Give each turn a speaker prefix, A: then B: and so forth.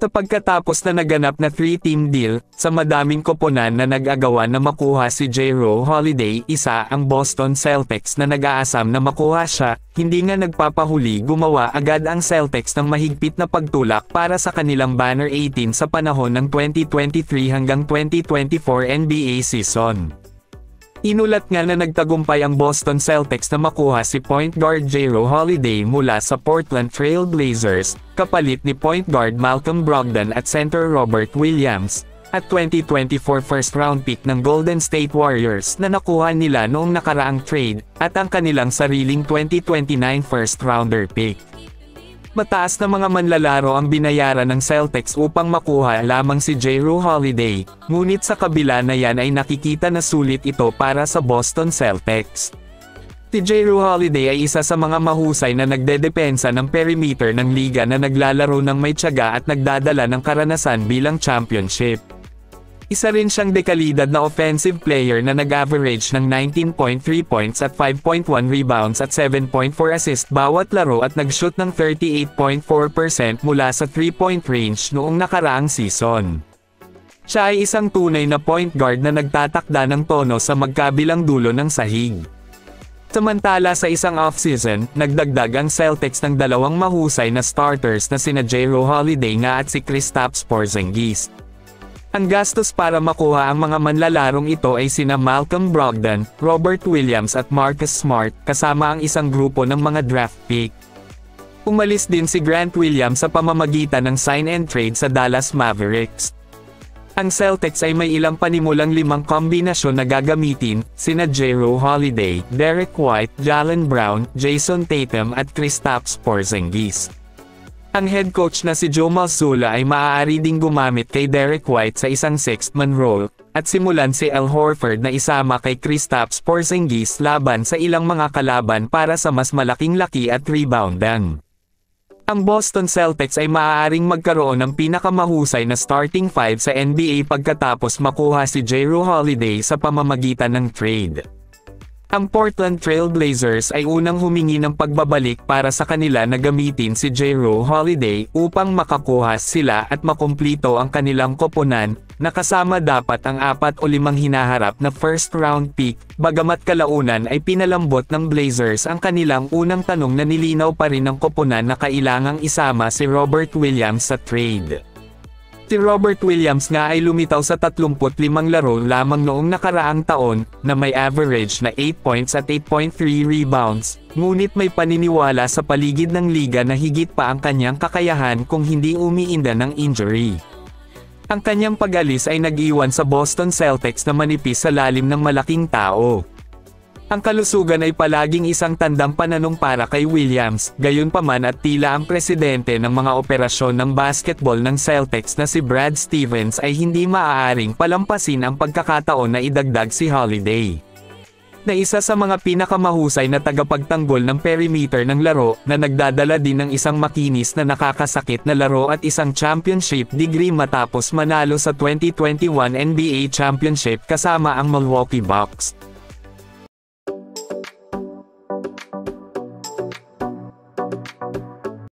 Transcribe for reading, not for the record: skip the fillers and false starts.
A: Sa pagkatapos na naganap na 3-team deal, sa madaming koponan na nag-agawan na makuha si Jrue Holiday, isa ang Boston Celtics na nag-aasam na makuha siya, hindi nga nagpapahuli gumawa agad ang Celtics ng mahigpit na pagtulak para sa kanilang Banner 18 sa panahon ng 2023 hanggang 2024 NBA season. Inulat nga na nagtagumpay ang Boston Celtics na makuha si point guard Jrue Holiday mula sa Portland Trail Blazers, kapalit ni point guard Malcolm Brogdon at center Robert Williams, at 2024 first-round pick ng Golden State Warriors na nakuha nila noong nakaraang trade, at ang kanilang sariling 2029 first-rounder pick. Mataas na mga manlalaro ang binayaran ng Celtics upang makuha lamang si Jrue Holiday, ngunit sa kabila na yan ay nakikita na sulit ito para sa Boston Celtics. Si Jrue Holiday ay isa sa mga mahusay na nagdedepensa ng perimeter ng liga na naglalaro ng may tiyaga at nagdadala ng karanasan bilang championship. Isa rin siyang dekalidad na offensive player na nag-average ng 19.3 points at 5.1 rebounds at 7.4 assists bawat laro at nag-shoot ng 38.4% mula sa 3-point range noong nakaraang season. Siya ay isang tunay na point guard na nagtatakda ng tono sa magkabilang dulo ng sahig. Samantala sa isang off-season, nagdagdag ang Celtics ng dalawang mahusay na starters na sina Jrue Holiday nga at si Kristaps Porzingis. Ang gastos para makuha ang mga manlalarong ito ay sina Malcolm Brogdon, Robert Williams at Marcus Smart, kasama ang isang grupo ng mga draft pick. Umalis din si Grant Williams sa pamamagitan ng sign and trade sa Dallas Mavericks. Ang Celtics ay may ilang panimulang 5 kombinasyon na gagamitin, sina Jrue Holiday, Derek White, Jaylen Brown, Jason Tatum at Kristaps Porzingis. Ang head coach na si Joe Mazzulla ay maaari ding gumamit kay Derek White sa isang sixth-man role, at simulan si Al Horford na isama kay Kristaps Porzingis laban sa ilang mga kalaban para sa mas malaking laki at reboundan. Ang Boston Celtics ay maaaring magkaroon ng pinakamahusay na starting 5 sa NBA pagkatapos makuha si Jrue Holiday sa pamamagitan ng trade. Ang Portland Trail Blazers ay unang humingi ng pagbabalik para sa kanila na gamitin si Jrue Holiday upang makakuha sila at makumplito ang kanilang koponan, na kasama dapat ang 4 o 5 hinaharap na first-round pick, bagamat kalaunan ay pinalambot ng Blazers ang kanilang unang tanong na nilinaw pa rin ng koponan na kailangang isama si Robert Williams sa trade. Si Robert Williams nga ay lumitaw sa 35 laro lamang noong nakaraang taon, na may average na 8 points at 8.3 rebounds, ngunit may paniniwala sa paligid ng liga na higit pa ang kanyang kakayahan kung hindi umiinda ng injury. Ang kanyang pag-alis ay nag-iwan sa Boston Celtics na manipis sa lalim ng malaking tao. Ang kalusugan ay palaging isang tandang pananong para kay Williams, gayunpaman at tila ang presidente ng mga operasyon ng basketball ng Celtics na si Brad Stevens ay hindi maaaring palampasin ang pagkakataon na idagdag si Holiday, na isa sa mga pinakamahusay na tagapagtanggol ng perimeter ng laro, na nagdadala din ng isang makinis na nakakasakit na laro at isang championship degree matapos manalo sa 2021 NBA Championship kasama ang Milwaukee Bucks.